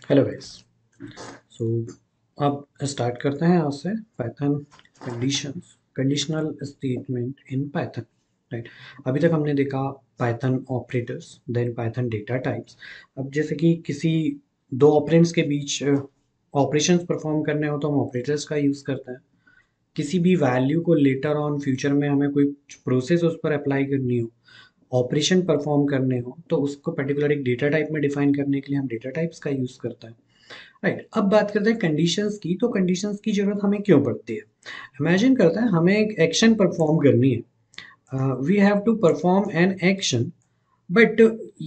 Hello guys. So अब start करते हैं आज से Python conditions conditional statement in Python. Right. अभी तक हमने देखा Python operators, then Python data types. अब जैसे कि किसी दो ऑपरेंड्स के बीच ऑपरेशंस परफॉर्म करने हो तो हम ऑपरेटर्स का यूज़ करते हैं। किसी भी वैल्यू को लेटर ऑन फ्यूचर में हमें कोई प्रोसेस उस पर अप्लाई करनी हो, ऑपरेशन परफॉर्म करने हो, तो उसको पर्टिकुलर एक डेटा टाइप में डिफाइन करने के लिए हम डेटा टाइप्स का यूज़ करते हैं। राइट। अब बात करते हैं कंडीशंस की। तो कंडीशंस की जरूरत हमें क्यों पड़ती है? इमेजिन करते हैं हमें एक एक्शन परफॉर्म करनी है। We have to perform an action, but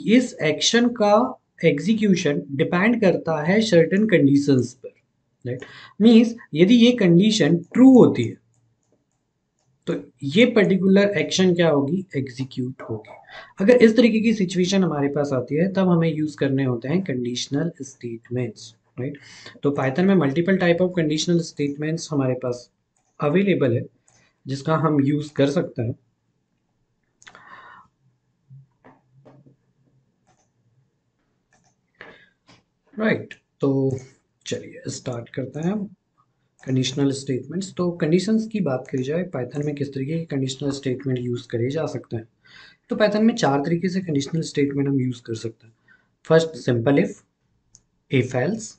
इस एक्शन का एग्जीक्यूशन डिपेंड करता है सर्टेन कंडीशंस पर। राइट। मीन्स यदि ये कंडीशन ट्रू होती है तो ये पर्टिकुलर एक्शन क्या होगी, एग्जीक्यूट होगी। अगर इस तरीके की सिचुएशन हमारे पास आती है तब हमें यूज करने होते हैं कंडीशनल स्टेटमेंट्स। राइट। तो पाइथन में multiple type of conditional statements हमारे पास अवेलेबल है जिसका हम यूज कर सकते हैं। राइट। तो चलिए स्टार्ट करते हैं कंडीशनल स्टेटमेंट्स। तो कंडीशंस की बात करी जाए, पाइथन में किस तरीके के कंडीशनल स्टेटमेंट यूज करे जा सकते हैं। तो पाइथन में चार तरीके से कंडीशनल स्टेटमेंट हम यूज कर सकते हैं। First simple if else,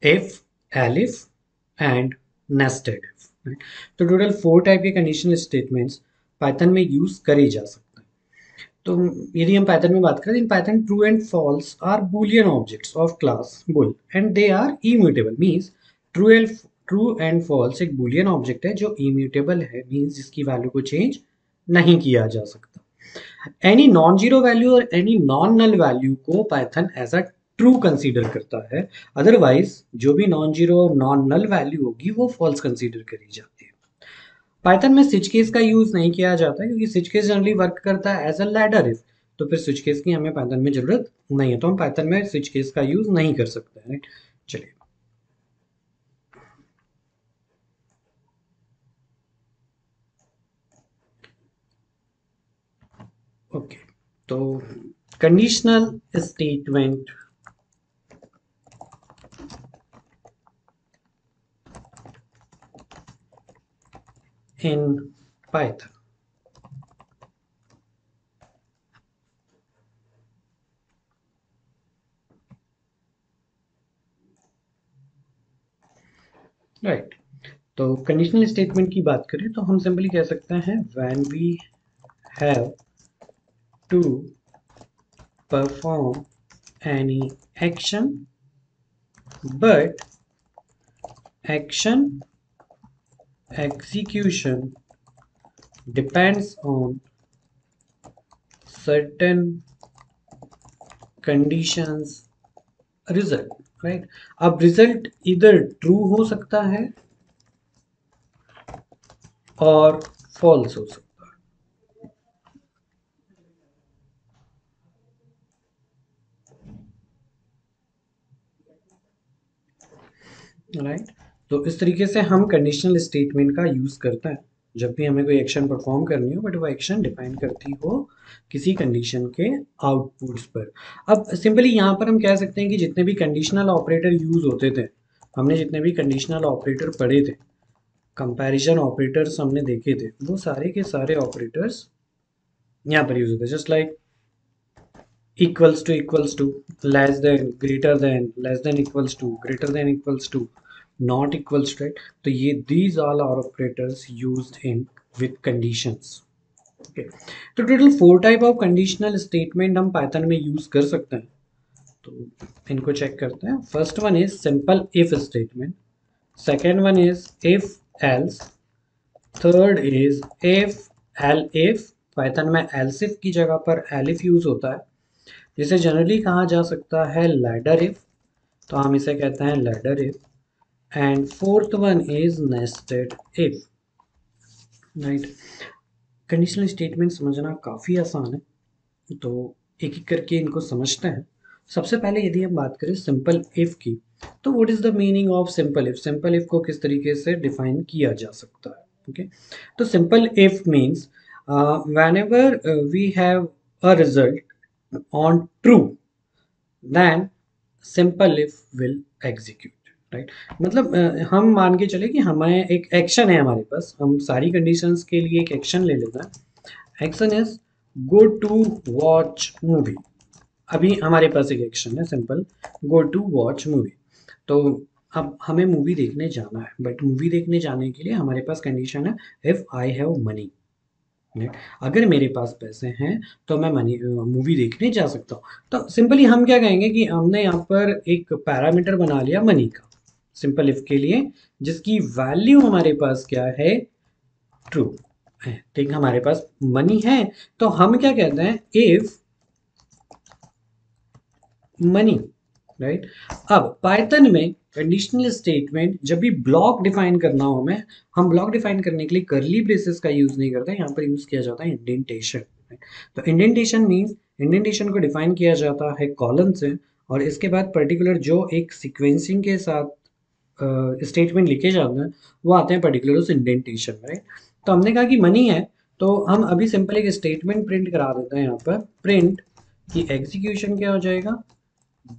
if, elif and nested if। right? तो टोटल 4 टाइप के कंडीशनल स्टेटमेंट्स पाइथन में यूज करे जा सकते हैं। तो यदि हम पाइथन में बात करें, in Python true and false are Boolean objects of class bool and they are immutable. Means true and false एक बूलियन ऑब्जेक्ट है जो इम्यूटेबल है, मींस जिसकी वैल्यू को चेंज नहीं किया जा सकता। एनी नॉन जीरो वैल्यू और एनी नॉन नल वैल्यू को Python as a true consider करता है। अदरवाइज जो भी नॉन जीरो और नॉन नल वैल्यू होगी वो फॉल्स कंसीडर करी जाती है। पाइथन में स्विच केस का यूज नहीं किया जाता क्योंकि स्विच केस जनरली वर्क करता है एज अ लैडर इफ। तो फिर स्विच केस की हमें पाइथन में जरूरत नहीं है, तो हम पाइथन में स्विच केस का यूज नहीं कर सकते हैं। राइट। चलिए। ओके। तो conditional statement in Python. Right. तो कंडीशनल स्टेटमेंट की बात करें तो हम सिंपली कह सकते हैं when we have to perform any action but action execution depends on certain conditions result। Right. अब रिजल्ट इधर ट्रू हो सकता है और फॉल्स हो सकता है। राइट। तो इस तरीके से हम कंडीशनल स्टेटमेंट का यूज करते हैं जब भी हमें कोई एक्शन परफॉर्म करनी हो बट वो एक्शन डिपेंड करती हो किसी कंडीशन के आउटपुट्स पर। अब सिंपली यहाँ पर हम कह सकते हैं कि जितने भी कंडीशनल ऑपरेटर यूज होते थे, हमने जितने भी कंडीशनल ऑपरेटर पढ़े थे, कंपैरिजन ऑपरेटर्स हमने देखे थे, वो सारे के सारे ऑपरेटर्स यहाँ पर यूज होते हैं। Just like equals to, less than equals to, greater than equals to, not equals, right. तो ये these all are operators used in with conditions. Okay. तो total 4 type of conditional statement हम Python में use कर सकते हैं। तो इनको चेक करते हैं। First one is simple if statement, second one is if else, third is if elif. Python में एल्स इफ की जगह पर एलिफ यूज होता है, जिसे जनरली कहा जा सकता है लैडर इफ, तो हम इसे कहते हैं ladder if. And fourth one is nested if. Right. Conditional statement समझना काफ़ी आसान है, तो एक एक करके इनको समझते हैं। सबसे पहले यदि हम बात करें सिंपल इफ की, तो what is the meaning of simple if? Simple if को किस तरीके से डिफाइन किया जा सकता है? ओके। तो simple if means whenever we have a result on true, then simple if will execute, right. मतलब हम मान के चले कि हमें एक एक्शन है हमारे पास, हम सारी कंडीशंस के लिए एक एक्शन ले लेते हैं। Action is go to watch movie. अभी हमारे पास एक एक्शन है simple, go to watch movie. तो अब हमें मूवी देखने जाना है, बट मूवी देखने जाने के लिए हमारे पास कंडीशन है इफ आई हैव मनी। अगर मेरे पास पैसे हैं तो मैं मनी मूवी देखने जा सकता हूँ। तो सिंपली हम क्या कहेंगे कि हमने यहाँ पर एक पैरामीटर बना लिया मनी का, सिंपल इफ के लिए, जिसकी वैल्यू हमारे पास क्या है, ट्रू है। ठीक, हमारे पास मनी है तो हम क्या कहते हैं, इफ मनी, राइट। अब पाइथन में कंडीशनल स्टेटमेंट जब भी ब्लॉक डिफाइन करना हो हमें, हम ब्लॉक डिफाइन करने के लिए करली ब्रेसेस का यूज नहीं करते, यहाँ पर यूज किया जाता है इंडेंटेशन। तो इंडेंटेशन मीन्स, इंडेंटेशन को डिफाइन किया जाता है कॉलन से, और इसके बाद पर्टिकुलर जो एक सीक्वेंसिंग के साथ स्टेटमेंट लिखे जाते हैं वो आते हैं पर्टिकुलर उस इंडेंटेशन, राइट। तो हमने कहा कि मनी है, तो हम अभी सिंपल एक स्टेटमेंट प्रिंट करा देते हैं यहाँ पर, प्रिंट की एग्जीक्यूशन क्या हो जाएगा,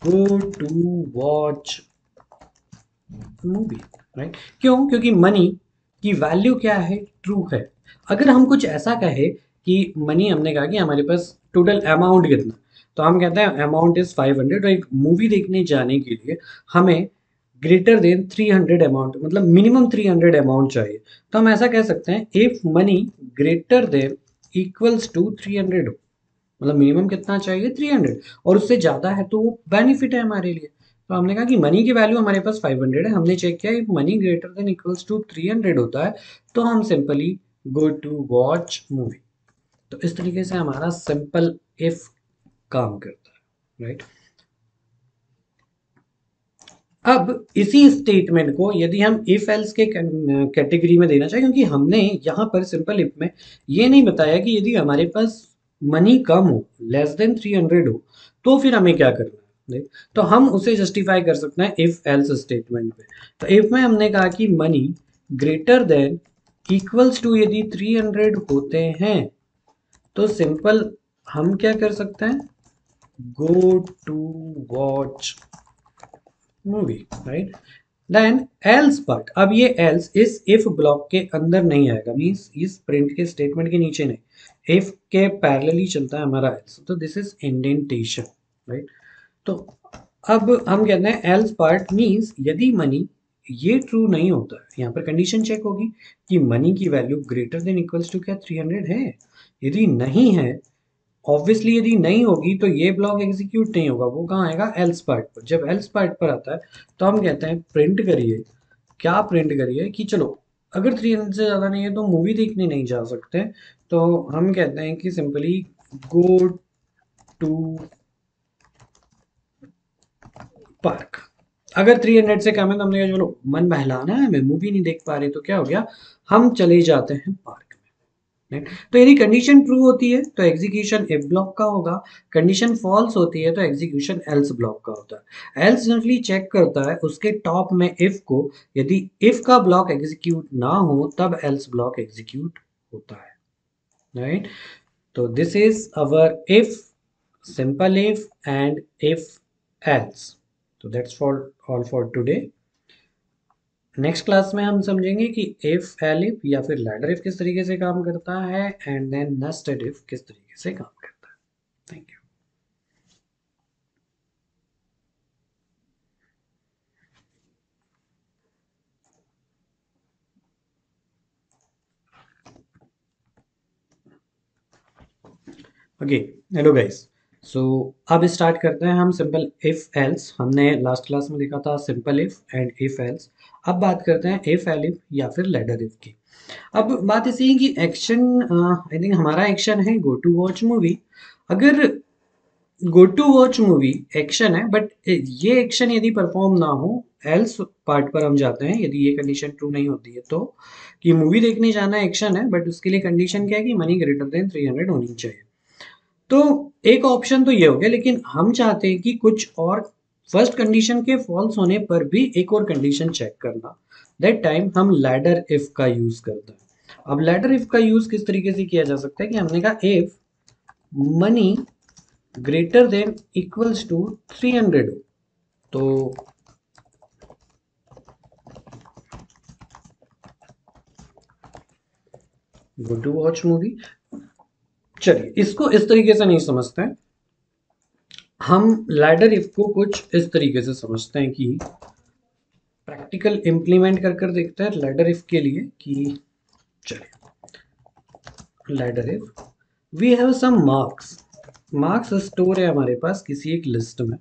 go to watch movie, right. क्यों? क्योंकि मनी की वैल्यू क्या है, ट्रू है। अगर हम कुछ ऐसा कहे कि मनी, हमने कहा कि हमारे पास टोटल अमाउंट कितना, तो हम कहते हैं अमाउंट इज 500, राइट। मूवी देखने जाने के लिए हमें ग्रेटर देन 300 अमाउंट, मतलब मिनिमम 300 अमाउंट चाहिए। तो हम ऐसा कह सकते हैं if money greater than equals to 300 हो, मतलब मिनिमम कितना चाहिए, 300, और उससे ज़्यादा है तो वो बेनिफिट है हमारे लिए। तो हमने कहा कि मनी की वैल्यू हमारे पास 500 है, हमने चेक किया if money greater than equals to 300 होता है तो हम simply go to watch movie. तो इस तरीके से हमारा सिंपल इफ काम करता है, राइट। अब इसी स्टेटमेंट को यदि हम इफ एल्स के कैटेगरी में देना चाहिए, क्योंकि हमने यहाँ पर सिंपल इफ में ये नहीं बताया कि यदि हमारे पास मनी कम हो, लेस देन 300 हो, तो फिर हमें क्या करना है, right? तो हम उसे जस्टिफाई कर सकते हैं इफ एल्स स्टेटमेंट में। तो इफ में हमने कहा कि money greater than equals to यदि 300 होते हैं तो सिंपल हम क्या कर सकते हैं, go to watch movie, right. Then else part, अब ये एल्स इस इफ ब्लॉक के अंदर नहीं आएगा, मींस इस प्रिंट के स्टेटमेंट के नीचे नहीं, इफ के पैरेलली चलता है हमारा एल्स, तो दिस इज इंडेंटेशन, राइट। तो अब हम कहते हैं एल्स पार्ट मींस यदि मनी, ये ट्रू नहीं होता है, यहाँ पर कंडीशन चेक होगी कि मनी की value greater than equals to क्या 300 है। यदि नहीं है, ऑब्वियसली यदि नहीं होगी तो ये ब्लॉक एग्जीक्यूट नहीं होगा, वो कहाँ आएगा, एल्स पार्ट पर। जब एल्स पार्ट पर आता है तो हम कहते हैं प्रिंट करिए, क्या प्रिंट करिए कि चलो अगर 300 से ज़्यादा नहीं है तो मूवी देखने नहीं जा सकते, तो हम कहते हैं कि सिंपली गो टू पार्क। अगर 300 से कम है तो हमने कहा चलो मन बहलाना है, हमें मूवी नहीं देख पा रहे, तो क्या हो गया, हम चले जाते हैं पार्क में। Right? तो यदि कंडीशन ट्रू होती है तो एग्जीक्यूशन इफ ब्लॉक का होगा, कंडीशन फॉल्स होती है तो एग्जीक्यूशन एल्स ब्लॉक का होता है। एल्स जनरली चेक करता है उसके टॉप में इफ को, यदि इफ का ब्लॉक एग्जीक्यूट ना हो तब एल्स ब्लॉक एग्जीक्यूट होता है, राइट। तो this is our if, simple if and if else. तो that's for all for today. Next class में हम समझेंगे कि इफ एलिफ या फिर लैडर इफ किस तरीके से काम करता है, एंड देन नेस्टेड इफ किस तरीके से काम करता है। Thank you. Okay, hello guys. So अब स्टार्ट करते हैं हम सिंपल इफ एल्स। हमने लास्ट क्लास में देखा था simple if and if else. अब बात करते हैं इफ एलिफ या फिर लैडर इफ की। अब बात ऐसी है कि एक्शन, आई थिंक हमारा एक्शन है गो टू वॉच मूवी। अगर go to watch movie action है, बट ये एक्शन यदि परफॉर्म ना हो, एल्स पार्ट पर हम जाते हैं यदि ये कंडीशन ट्रू नहीं होती है तो, कि मूवी देखने जाना एक्शन है बट उसके लिए कंडीशन क्या है कि मनी ग्रेटर देन 300 होनी चाहिए। तो एक ऑप्शन तो ये हो गया, लेकिन हम चाहते हैं कि कुछ और, फर्स्ट कंडीशन के फॉल्स होने पर भी एक और कंडीशन चेक करना, दैट टाइम हम लैडर इफ का यूज करते हैं। अब लैडर इफ का यूज किस तरीके से किया जा सकता है कि हमने कहा if money greater than equals to 300 हो, तो गो टू वॉच मूवी। चलिए इसको इस तरीके से नहीं समझते हैं, हम लैडर इफ को कुछ इस तरीके से समझते हैं कि प्रैक्टिकल इम्प्लीमेंट कर कर देखते हैं लैडर इफ के लिए कि चलिए ladder if we have some marks, marks store है हमारे पास किसी एक लिस्ट में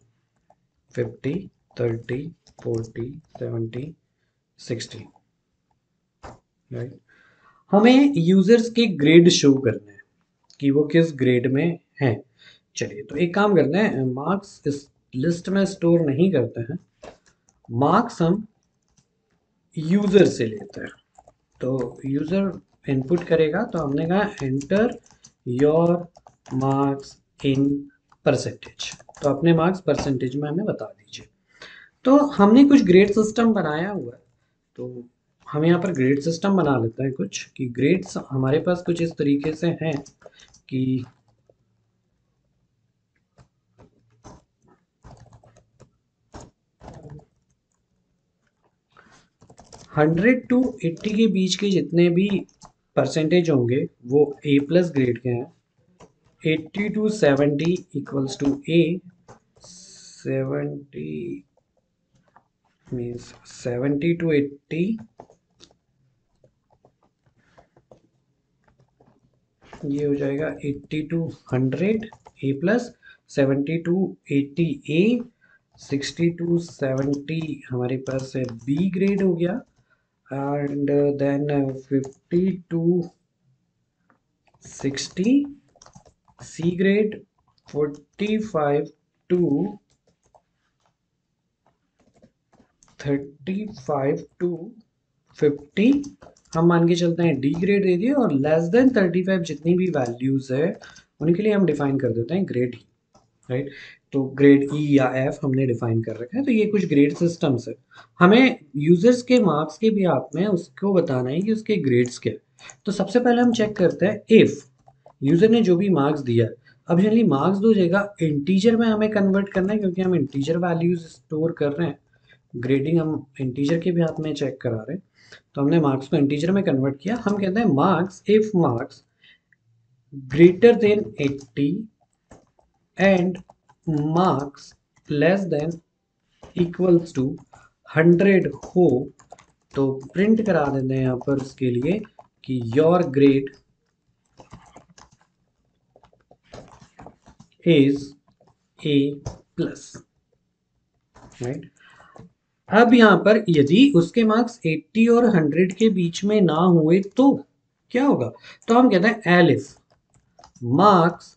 50, 30, 40, 70, 60, राइट। हमें यूजर्स के ग्रेड शो करने हैं कि वो किस ग्रेड में हैं। चलिए तो एक काम करते हैं, मार्क्स इस लिस्ट में स्टोर नहीं करते हैं, मार्क्स हम यूजर से लेते हैं। तो यूजर इनपुट करेगा तो हमने कहा enter your marks in percentage, तो अपने मार्क्स परसेंटेज में हमें बता दीजिए। तो हमने कुछ ग्रेड सिस्टम बनाया हुआ है, तो हम यहाँ पर ग्रेड सिस्टम बना लेते हैं कुछ कि ग्रेड्स हमारे पास कुछ इस तरीके से हैं कि 100 to 80 के बीच के जितने भी परसेंटेज होंगे वो ए प्लस ग्रेड के हैं। 80 to 70 equals to A, 70 means 70 to 80, ये हो जाएगा 80 to 100 A plus, 70 to 80 A, 60 to 70 हमारे पास है बी ग्रेड हो गया, and then 50 to 60 C grade, 45 to 35 to 50 हम मान के चलते हैं डी ग्रेड दे दिए, और लेस देन 35 जितनी भी वैल्यूज है उनके लिए हम डिफाइन कर देते हैं ग्रेड ही, राइट। तो ग्रेड ई या एफ हमने डिफाइन कर रखा है। तो ये कुछ ग्रेड सिस्टम्स है, हमें यूजर्स के मार्क्स के भी आप में उसको बताना है कि उसके ग्रेड्स क्या है। तो सबसे पहले हम चेक करते हैं इफ यूजर ने जो भी मार्क्स दिया है, अब जनरली मार्क्स दो जगह इंटीजर में हमें कन्वर्ट करना है क्योंकि हम इंटीजर वैल्यूज स्टोर कर रहे हैं, ग्रेडिंग हम इंटीजर के भी हाथ में चेक करा रहे हैं। तो हमने मार्क्स को इंटीजर में कन्वर्ट किया, हम कहते हैं marks if marks greater than 80 and marks less than equals to 100 हो तो प्रिंट करा देते हैं यहाँ पर उसके लिए कि your grade is A plus, right. अब यहाँ पर यदि उसके मार्क्स 80 और 100 के बीच में ना हुए तो क्या होगा, तो हम कहते हैं elif marks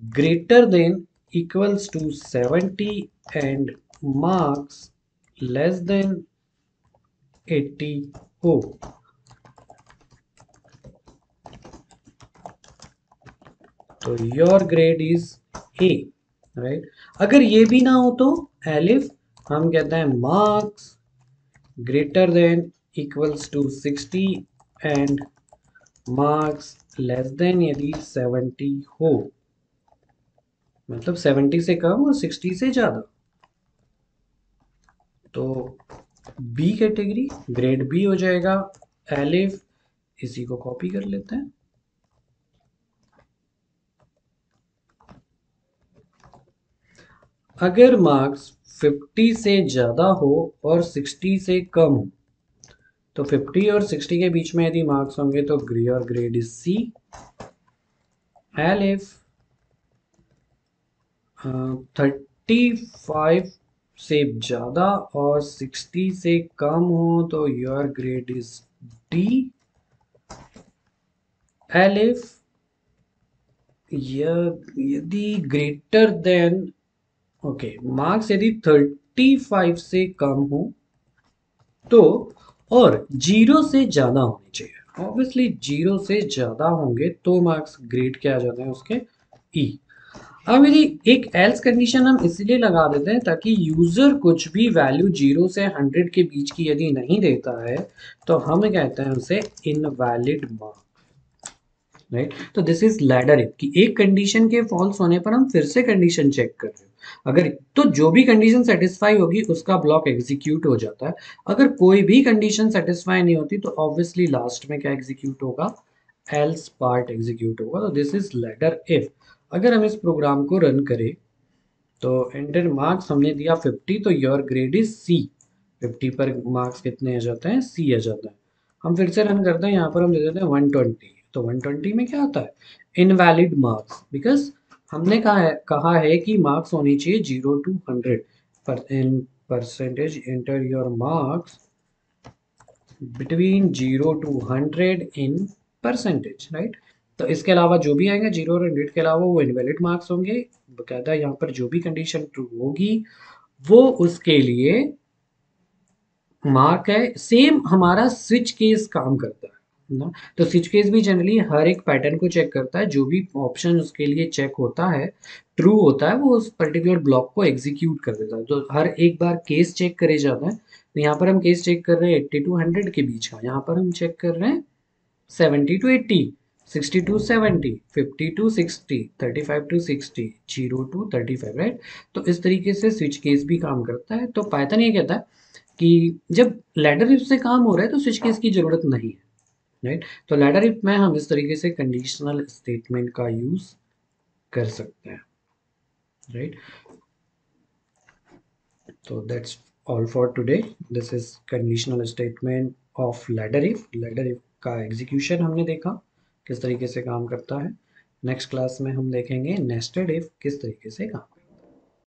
greater than equals to 70 and marks less than 80 हो तो your grade is A, right. अगर ये भी ना हो तो एलिफ हम कहते हैं marks greater than equals to 60 and marks less than यदि 70 हो, मतलब 70 से कम और 60 से ज़्यादा, तो बी कैटेगरी ग्रेड बी हो जाएगा एलिफ। इसी को कॉपी कर लेते हैं, अगर मार्क्स 50 से ज़्यादा हो और 60 से कम हो, तो 50 और 60 के बीच में यदि मार्क्स होंगे तो your grade is C. Elif 35 से ज़्यादा और 60 से कम हो तो your grade is D. Elif यदि ग्रेटर देन ओके मार्क्स यदि 35 से कम हो तो, और जीरो से ज़्यादा होनी चाहिए, ऑब्वियसली जीरो से ज़्यादा होंगे तो मार्क्स ग्रेड क्या आ जाते हैं उसके ई। अब यदि एक एल्स कंडीशन हम इसलिए लगा देते हैं ताकि यूज़र कुछ भी वैल्यू 0 से 100 के बीच की यदि नहीं देता है तो हम कहते हैं उसे इनवैलिड मार्क, राइट। तो दिस इज लैडर इफ कि एक कंडीशन के फॉल्स होने पर हम फिर से कंडीशन चेक कर रहे हो, अगर तो जो भी कंडीशन सेटिस्फाई होगी उसका ब्लॉक एग्जीक्यूट हो जाता है। अगर कोई भी कंडीशन सेटिस्फाई नहीं होती तो ऑब्वियसली लास्ट में क्या एग्जीक्यूट होगा, एल्स पार्ट एग्जीक्यूट होगा। तो दिस इज लैडर इफ। अगर हम इस प्रोग्राम को रन करें तो एंटर मार्क्स हमने दिया 50, तो योर ग्रेड इज सी। 50 पर मार्क्स कितने आ जाते हैं, सी आ जाता है। हम फिर से रन करते हैं, यहाँ पर हम दे देते हैं 120। तो 120 में क्या आता है, इनवैलिड मार्क्स, बिकॉज हमने कहा है कि मार्क्स होनी चाहिए 0 to 100 पर in percentage enter your marks between 0 to 100 in percentage, right. तो इसके अलावा जो भी आएंगे 0 और 100 के अलावा वो इनवैलिड मार्क्स होंगे। बकायदा यहाँ पर जो भी कंडीशन ट्रू होगी वो उसके लिए मार्क है। सेम हमारा स्विच केस काम करता है ना। तो स्विच केस भी जनरली हर एक पैटर्न को चेक करता है, जो भी ऑप्शन उसके लिए चेक होता है ट्रू होता है वो उस पर्टिकुलर ब्लॉक को एग्जीक्यूट कर देता है। तो हर एक बार केस चेक करे जाता है। तो यहाँ पर हम केस चेक कर रहे हैं 80 to 100 के बीच का, यहाँ पर हम चेक कर रहे हैं 70 to 80, 60 to 70, 50 to 60, 35 to 60, 0 to 35, right. तो इस तरीके से स्विच केस भी काम करता है। तो पाइथन ये कहता है कि जब लैडर इफ से काम हो रहा है तो स्विच केस की जरूरत नहीं है, राइट। तो लैडर इफ में हम इस तरीके से कंडीशनल स्टेटमेंट का यूज कर सकते हैं, राइट। तो that's all for today. This is conditional statement of ladder if. Ladder if का एग्जीक्यूशन हमने देखा किस तरीके से काम करता है। नेक्स्ट क्लास में हम देखेंगे नेस्टेड इफ किस तरीके से काम करता है।